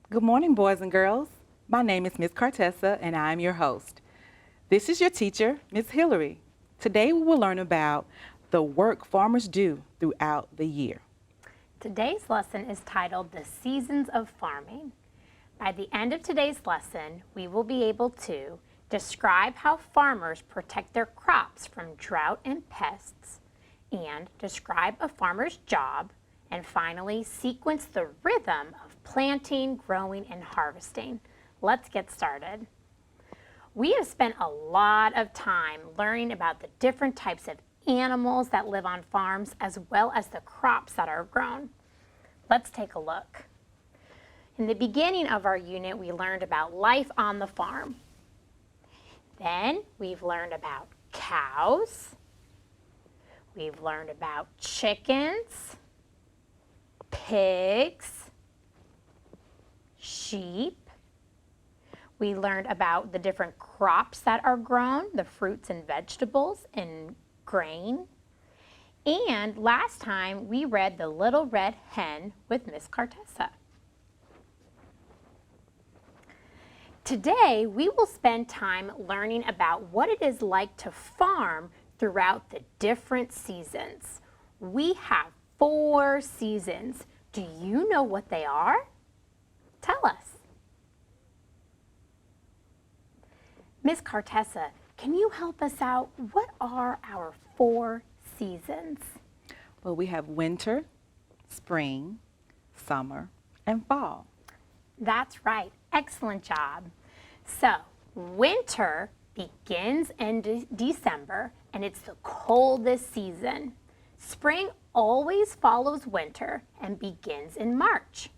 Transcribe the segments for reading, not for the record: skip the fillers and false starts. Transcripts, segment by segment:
Good morning, boys and girls. My name is Miss Cartessa, and I'm your host. This is your teacher, Miss Hillary. Today we will learn about the work farmers do throughout the year. Today's lesson is titled The Seasons of Farming. By the end of today's lesson, we will be able to describe how farmers protect their crops from drought and pests, and describe a farmer's job, and finally sequence the rhythm of planting, growing, and harvesting. Let's get started. We have spent a lot of time learning about the different types of animals that live on farms as well as the crops that are grown. Let's take a look. In the beginning of our unit, we learned about life on the farm. Then we've learned about cows. We've learned about chickens, pigs, sheep. We learned about the different crops that are grown, the fruits and vegetables and grain. And last time we read The Little Red Hen with Miss Cartessa. Today we will spend time learning about what it is like to farm throughout the different seasons. We have 4 seasons. Do you know what they are? Tell us. Miss Cartessa, can you help us out? What are our 4 seasons? Well, we have winter, spring, summer, and fall. That's right. Excellent job. So, winter begins in December, and it's the coldest season. Spring always follows winter and begins in March.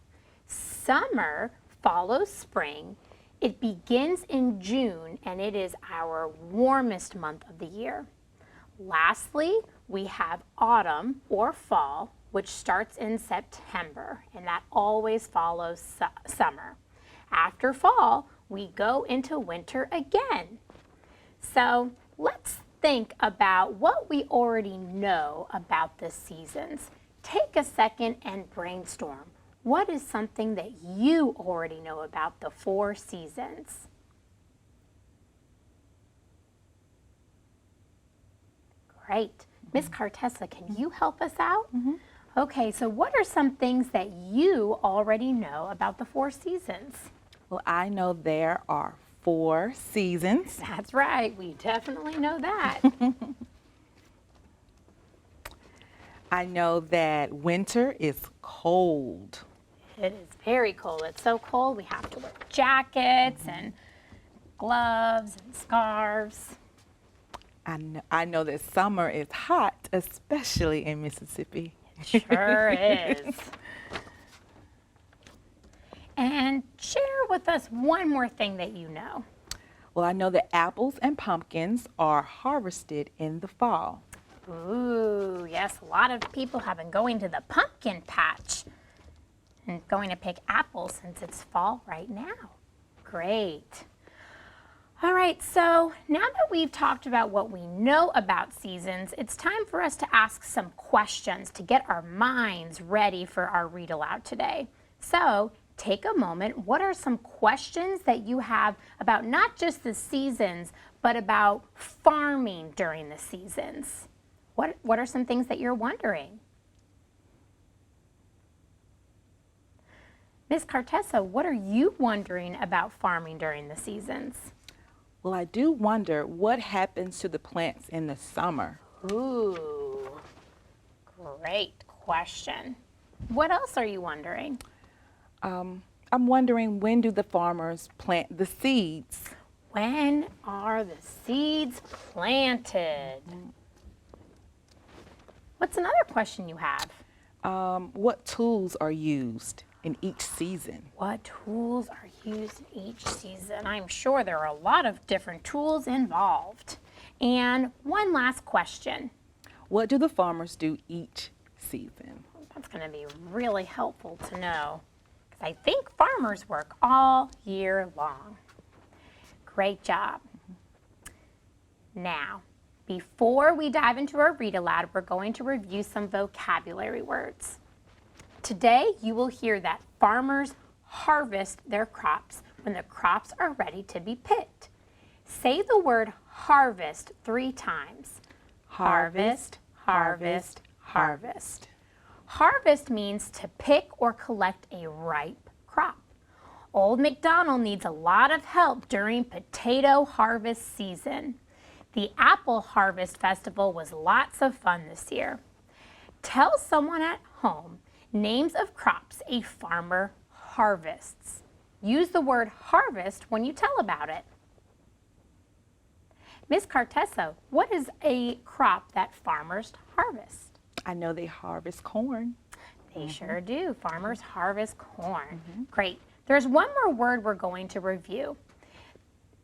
Summer follows spring. It begins in June, and it is our warmest month of the year. Lastly, we have autumn or fall, which starts in September, and that always follows summer. After fall, we go into winter again. So let's think about what we already know about the seasons. Take a second and brainstorm. What is something that you already know about the 4 seasons? Great. Miss Cartessa, can you help us out? Okay, so what are some things that you already know about the 4 seasons? Well, I know there are 4 seasons. That's right, we definitely know that. I know that winter is cold. It is very cold. It's so cold we have to wear jackets and gloves and scarves. I know that summer is hot, especially in Mississippi. Sure is. And share with us one more thing that you know. Well, I know that apples and pumpkins are harvested in the fall. Ooh, yes, a lot of people have been going to the pumpkin patch and going to pick apples since it's fall right now. Great. All right, so now that we've talked about what we know about seasons, it's time for us to ask some questions to get our minds ready for our read aloud today. So take a moment. What are some questions that you have about not just the seasons, but about farming during the seasons? What are some things that you're wondering? Miss Cartessa, what are you wondering about farming during the seasons? Well, I do wonder what happens to the plants in the summer. Ooh, great question. What else are you wondering? I'm wondering, when do the farmers plant the seeds? When are the seeds planted? What's another question you have? What tools are used in each season? What tools are used in each season? I'm sure there are a lot of different tools involved. And one last question. What do the farmers do each season? That's going to be really helpful to know, because I think farmers work all year long. Great job. Now, before we dive into our read aloud, we're going to review some vocabulary words. Today, you will hear that farmers harvest their crops when the crops are ready to be picked. Say the word harvest 3 times. Harvest, harvest, harvest. Harvest means to pick or collect a ripe crop. Old MacDonald needs a lot of help during potato harvest season. The Apple Harvest Festival was lots of fun this year. Tell someone at home names of crops a farmer harvests. Use the word harvest when you tell about it. Ms. Cartessa, what is a crop that farmers harvest? I know they harvest corn. They sure do. Farmers harvest corn. Great. There's one more word we're going to review.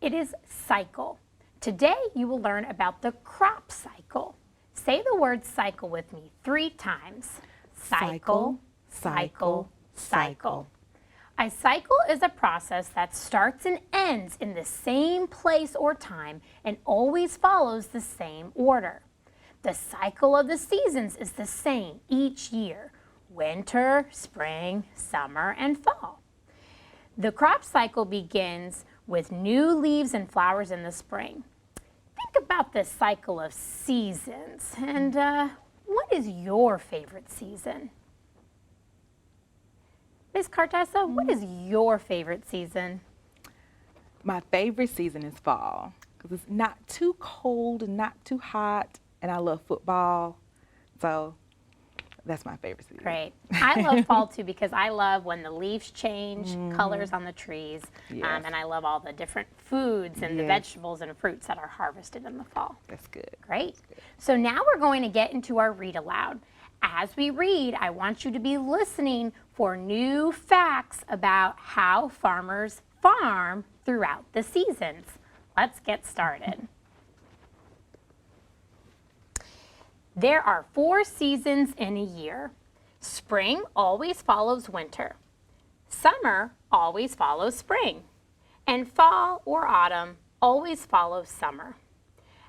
It is cycle. Today you will learn about the crop cycle. Say the word cycle with me 3 times. Cycle, cycle, cycle. A cycle is a process that starts and ends in the same place or time and always follows the same order. The cycle of the seasons is the same each year: winter, spring, summer, and fall. The crop cycle begins with new leaves and flowers in the spring. Think about the cycle of seasons, and what is your favorite season? Ms. Cartessa, what is your favorite season? My favorite season is fall because it's not too cold and not too hot, and I love football, so that's my favorite season. Great. I love fall too because I love when the leaves change colors on the trees, Yes. and I love all the different foods and the Yes. vegetables and fruits that are harvested in the fall. That's good. Great. So now we're going to get into our read aloud. As we read, I want you to be listening for new facts about how farmers farm throughout the seasons. Let's get started. There are 4 seasons in a year. Spring always follows winter. Summer always follows spring. And fall or autumn always follows summer.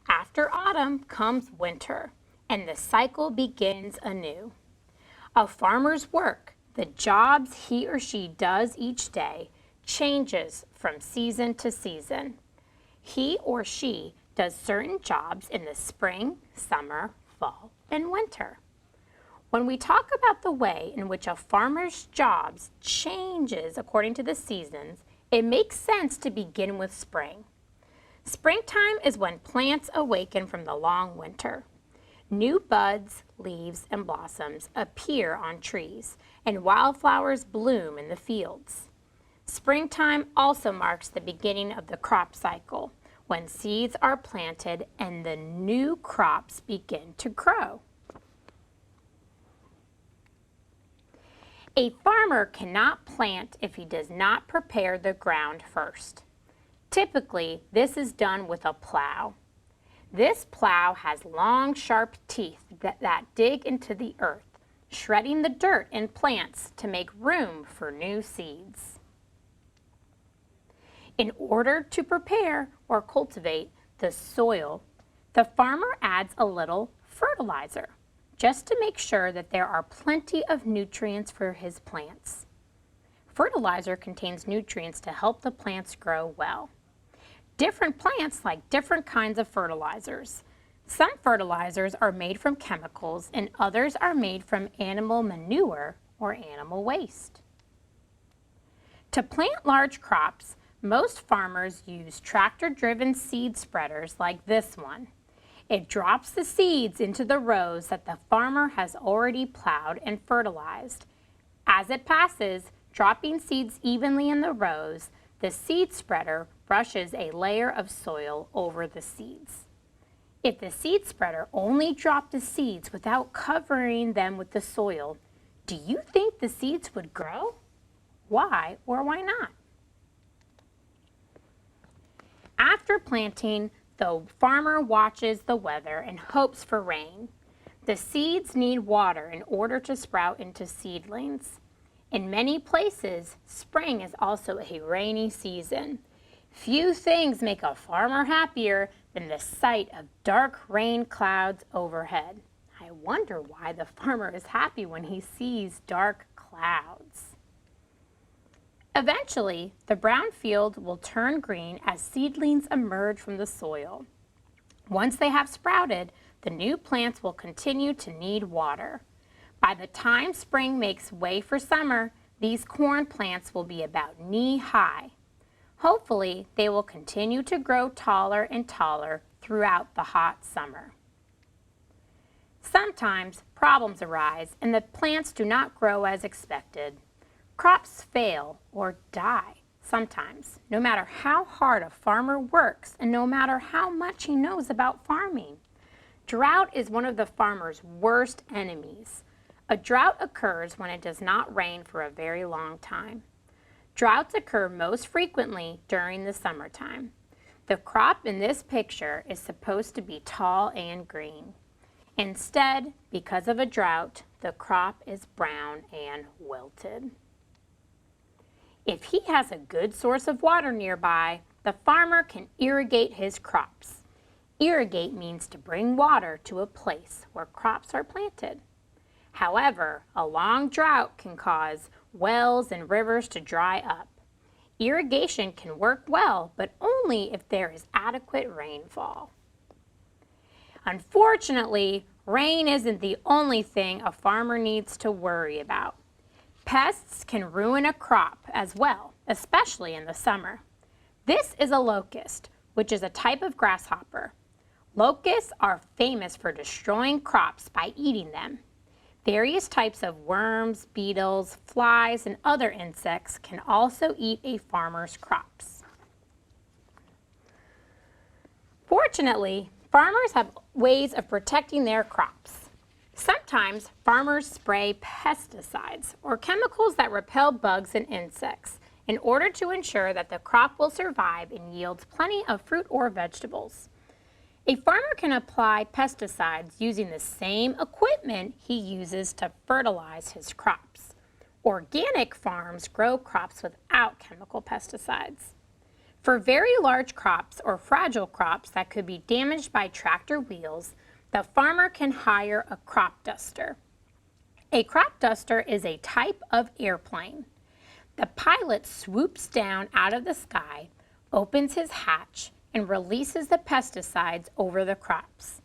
After autumn comes winter, and the cycle begins anew. A farmer's work, the jobs he or she does each day, changes from season to season. He or she does certain jobs in the spring, summer, fall, and winter. When we talk about the way in which a farmer's jobs changes according to the seasons, it makes sense to begin with spring. Springtime is when plants awaken from the long winter. New buds, leaves, and blossoms appear on trees, and wildflowers bloom in the fields. Springtime also marks the beginning of the crop cycle, when seeds are planted and the new crops begin to grow. A farmer cannot plant if he does not prepare the ground first. Typically, this is done with a plow. This plow has long, sharp teeth that dig into the earth, shredding the dirt and plants to make room for new seeds. In order to prepare or cultivate the soil, the farmer adds a little fertilizer, just to make sure that there are plenty of nutrients for his plants. Fertilizer contains nutrients to help the plants grow well. Different plants like different kinds of fertilizers. Some fertilizers are made from chemicals and others are made from animal manure or animal waste. To plant large crops, most farmers use tractor-driven seed spreaders like this one. It drops the seeds into the rows that the farmer has already plowed and fertilized. As it passes, dropping seeds evenly in the rows, the seed spreader brushes a layer of soil over the seeds. If the seed spreader only dropped the seeds without covering them with the soil, do you think the seeds would grow? Why or why not? After planting, the farmer watches the weather and hopes for rain. The seeds need water in order to sprout into seedlings. In many places, spring is also a rainy season. Few things make a farmer happier than the sight of dark rain clouds overhead. I wonder why the farmer is happy when he sees dark clouds. Eventually, the brown field will turn green as seedlings emerge from the soil. Once they have sprouted, the new plants will continue to need water. By the time spring makes way for summer, these corn plants will be about knee-high. Hopefully, they will continue to grow taller and taller throughout the hot summer. Sometimes problems arise and the plants do not grow as expected. Crops fail or die sometimes, no matter how hard a farmer works and no matter how much he knows about farming. Drought is one of the farmer's worst enemies. A drought occurs when it does not rain for a very long time. Droughts occur most frequently during the summertime. The crop in this picture is supposed to be tall and green. Instead, because of a drought, the crop is brown and wilted. If he has a good source of water nearby, the farmer can irrigate his crops. Irrigate means to bring water to a place where crops are planted. However, a long drought can cause wells and rivers to dry up. Irrigation can work well, but only if there is adequate rainfall. Unfortunately, rain isn't the only thing a farmer needs to worry about. Pests can ruin a crop as well, especially in the summer. This is a locust, which is a type of grasshopper. Locusts are famous for destroying crops by eating them. Various types of worms, beetles, flies, and other insects can also eat a farmer's crops. Fortunately, farmers have ways of protecting their crops. Sometimes farmers spray pesticides or chemicals that repel bugs and insects in order to ensure that the crop will survive and yield plenty of fruit or vegetables. A farmer can apply pesticides using the same equipment he uses to fertilize his crops. Organic farms grow crops without chemical pesticides. For very large crops or fragile crops that could be damaged by tractor wheels, the farmer can hire a crop duster. A crop duster is a type of airplane. The pilot swoops down out of the sky, opens his hatch, and releases the pesticides over the crops.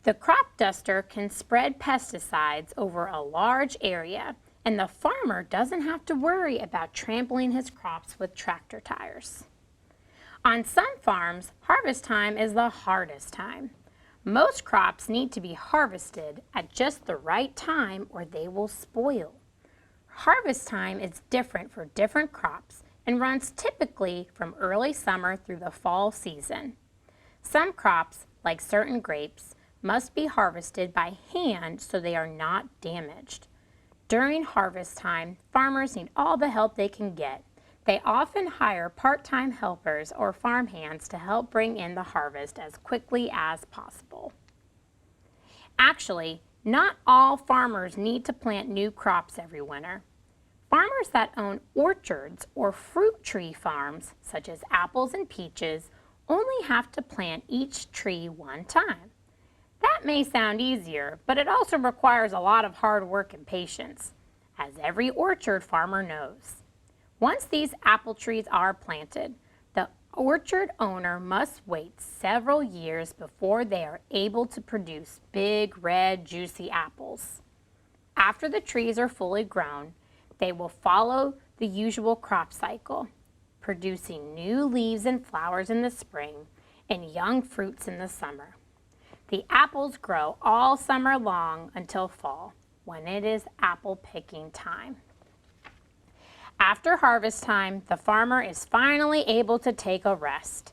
The crop duster can spread pesticides over a large area, and the farmer doesn't have to worry about trampling his crops with tractor tires. On some farms, harvest time is the hardest time. Most crops need to be harvested at just the right time or they will spoil. Harvest time is different for different crops and runs typically from early summer through the fall season. Some crops, like certain grapes, must be harvested by hand so they are not damaged. During harvest time, farmers need all the help they can get. They often hire part-time helpers or farmhands to help bring in the harvest as quickly as possible. Actually, not all farmers need to plant new crops every winter. Farmers that own orchards or fruit tree farms, such as apples and peaches, only have to plant each tree one time. That may sound easier, but it also requires a lot of hard work and patience, as every orchard farmer knows. Once these apple trees are planted, the orchard owner must wait several years before they are able to produce big, red, juicy apples. After the trees are fully grown, they will follow the usual crop cycle, producing new leaves and flowers in the spring and young fruits in the summer. The apples grow all summer long until fall, when it is apple picking time. After harvest time, the farmer is finally able to take a rest.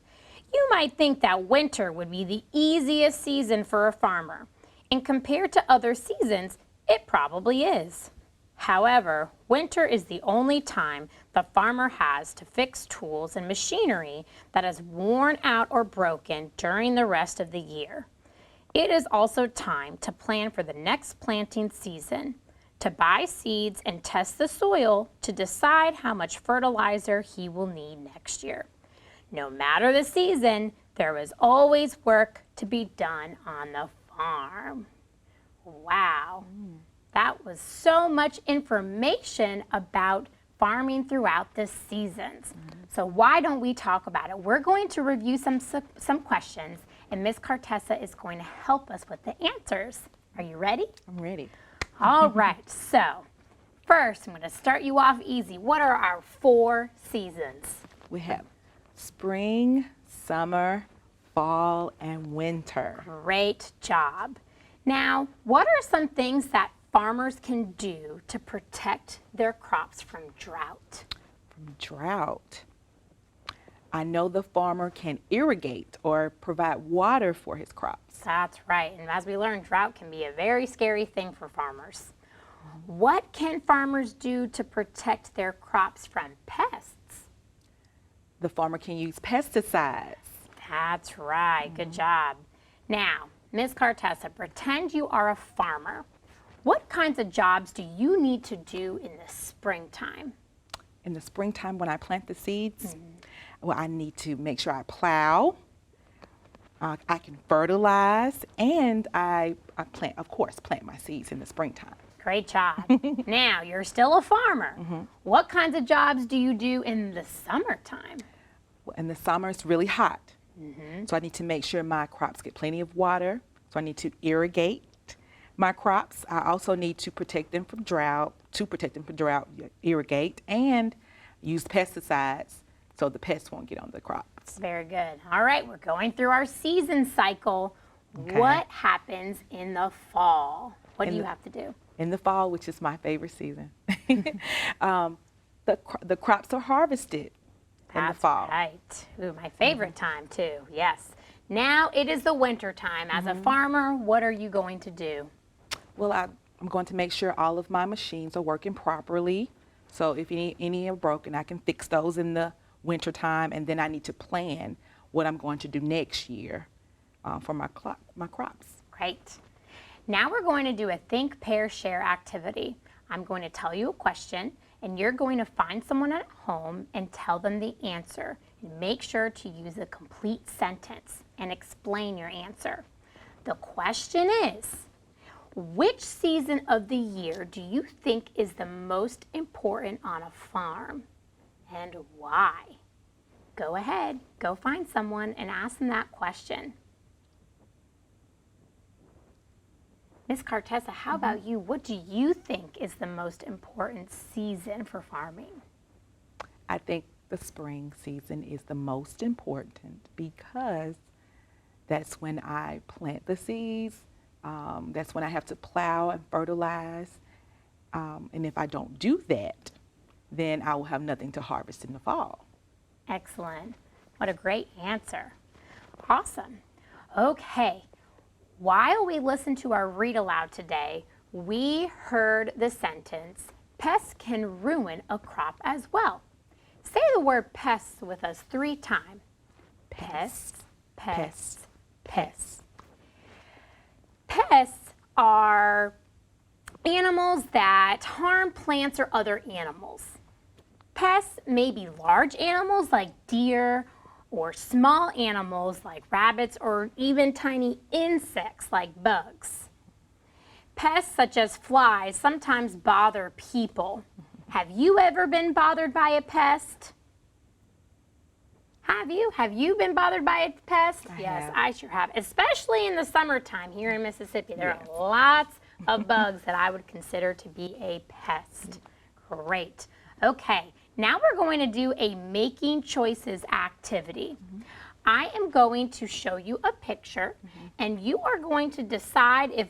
You might think that winter would be the easiest season for a farmer, and compared to other seasons, it probably is. However, winter is the only time the farmer has to fix tools and machinery that is worn out or broken during the rest of the year. It is also time to plan for the next planting season, to buy seeds and test the soil to decide how much fertilizer he will need next year. No matter the season, there is always work to be done on the farm. Wow, that was so much information about farming throughout the seasons. So why don't we talk about it? We're going to review some questions, and Ms. Cartessa is going to help us with the answers. Are you ready? I'm ready. All right, so first I'm going to start you off easy. What are our 4 seasons? We have spring, summer, fall, and winter. Great job. Now, what are some things that farmers can do to protect their crops from drought? From drought. I know the farmer can irrigate or provide water for his crops. That's right. And as we learned, drought can be a very scary thing for farmers. What can farmers do to protect their crops from pests? The farmer can use pesticides. That's right. Good job. Now, Ms. Cartessa, pretend you are a farmer. What kinds of jobs do you need to do in the springtime? In the springtime when I plant the seeds, well, I need to make sure I plow, I can fertilize, and I plant, of course, plant my seeds in the springtime. Great job. Now, you're still a farmer. What kinds of jobs do you do in the summertime? Well, in the summer, it's really hot. So I need to make sure my crops get plenty of water. So I need to irrigate my crops. I also need to protect them from drought, irrigate, and use pesticides so the pests won't get on the crops. Very good. All right, we're going through our season cycle. Okay. What happens in the fall? What do you have to do? In the fall, which is my favorite season, the crops are harvested in the fall. Right. Ooh, my favorite time too. Yes. Now it is the winter time. As a farmer, what are you going to do? Well, I'm going to make sure all of my machines are working properly. So if any are broken, I can fix those in the winter time, and then I need to plan what I'm going to do next year for my crops. Great. Now we're going to do a think, pair, share activity. I'm going to tell you a question, and you're going to find someone at home and tell them the answer. And make sure to use a complete sentence and explain your answer. The question is, which season of the year do you think is the most important on a farm, and why? Go ahead, go find someone and ask them that question. Ms. Cartessa, how about you? What do you think is the most important season for farming? I think the spring season is the most important because that's when I plant the seeds. That's when I have to plow and fertilize. And if I don't do that, then I will have nothing to harvest in the fall. Excellent. What a great answer. Awesome. Okay. While we listened to our read aloud today, we heard the sentence, pests can ruin a crop as well. Say the word pests with us 3 times. Pests, pests, pests. Pests are animals that harm plants or other animals. Pests may be large animals like deer, or small animals like rabbits, or even tiny insects like bugs. Pests such as flies sometimes bother people. Have you ever been bothered by a pest? Have you? Have you been bothered by a pest? Yes, I sure have. Especially in the summertime here in Mississippi. There are lots of bugs that I would consider to be a pest. Great. Okay, now we're going to do a making choices activity. I am going to show you a picture, and you are going to decide if,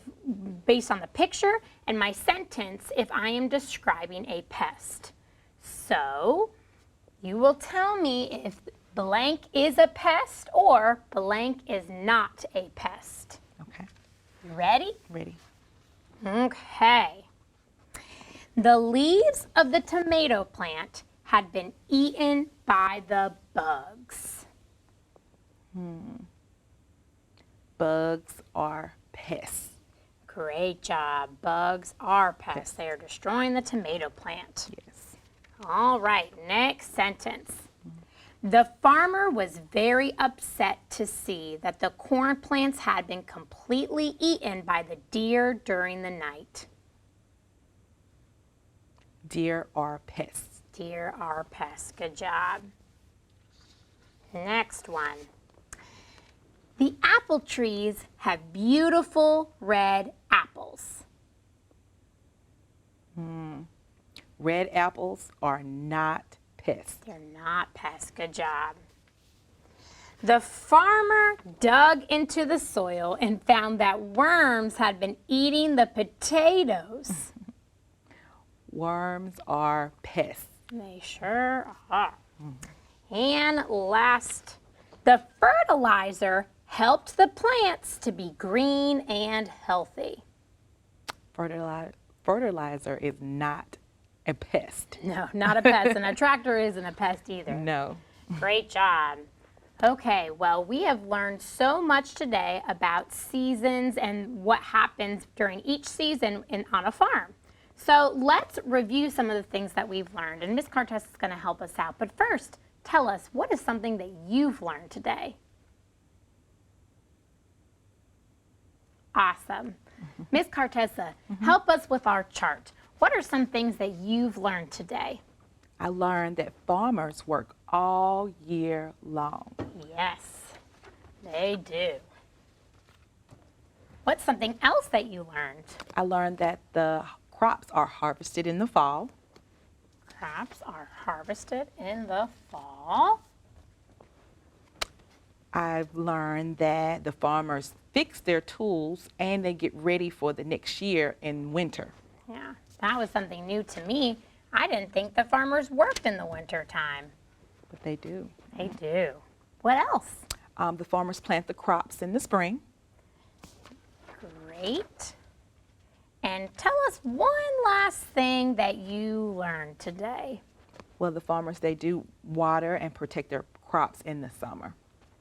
based on the picture and my sentence, if I am describing a pest. So, you will tell me if blank is a pest or blank is not a pest. Okay. You ready? Ready. Okay. The leaves of the tomato plant had been eaten by the bugs. Bugs are pests. Great job. Bugs are pests. They are destroying the tomato plant. Yes. All right, next sentence. The farmer was very upset to see that the corn plants had been completely eaten by the deer during the night. Deer are pests. dear our pests. Good job. Next one. The apple trees have beautiful red apples. Red apples are not pests. They're not pests. Good job. The farmer dug into the soil and found that worms had been eating the potatoes. Worms are pests. They sure are. And last, the fertilizer helped the plants to be green and healthy. Fertilizer is not a pest. No, not a pest, and a tractor isn't a pest either. No. Great job. Okay, well, we have learned so much today about seasons and what happens during each season on a farm. So let's review some of the things that we've learned, and Ms. Cortez is going to help us out. But first, tell us, what is something that you've learned today? Awesome. Ms. Cartessa, help us with our chart. What are some things that you've learned today? I learned that farmers work all year long. Yes, they do. What's something else that you learned? I learned that the crops are harvested in the fall. Crops are harvested in the fall. I've learned that the farmers fix their tools and they get ready for the next year in winter. Yeah, that was something new to me. I didn't think the farmers worked in the winter time. But they do. They do. What else? The farmers plant the crops in the spring. Great. And tell us one last thing that you learned today. Well, the farmers, they do water and protect their crops in the summer.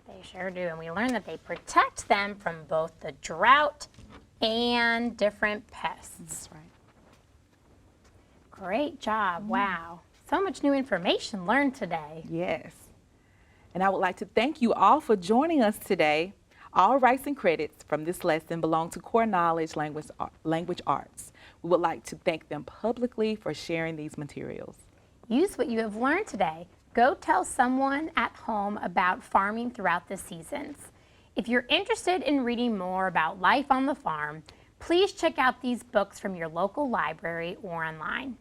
They sure do. And we learned that they protect them from both the drought and different pests. That's right. Great job. Wow. So much new information learned today. Yes. And I would like to thank you all for joining us today. All rights and credits from this lesson belong to Core Knowledge Language Arts. We would like to thank them publicly for sharing these materials. Use what you have learned today. Go tell someone at home about farming throughout the seasons. If you're interested in reading more about life on the farm, please check out these books from your local library or online.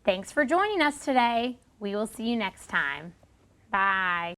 Thanks for joining us today. We will see you next time. Bye.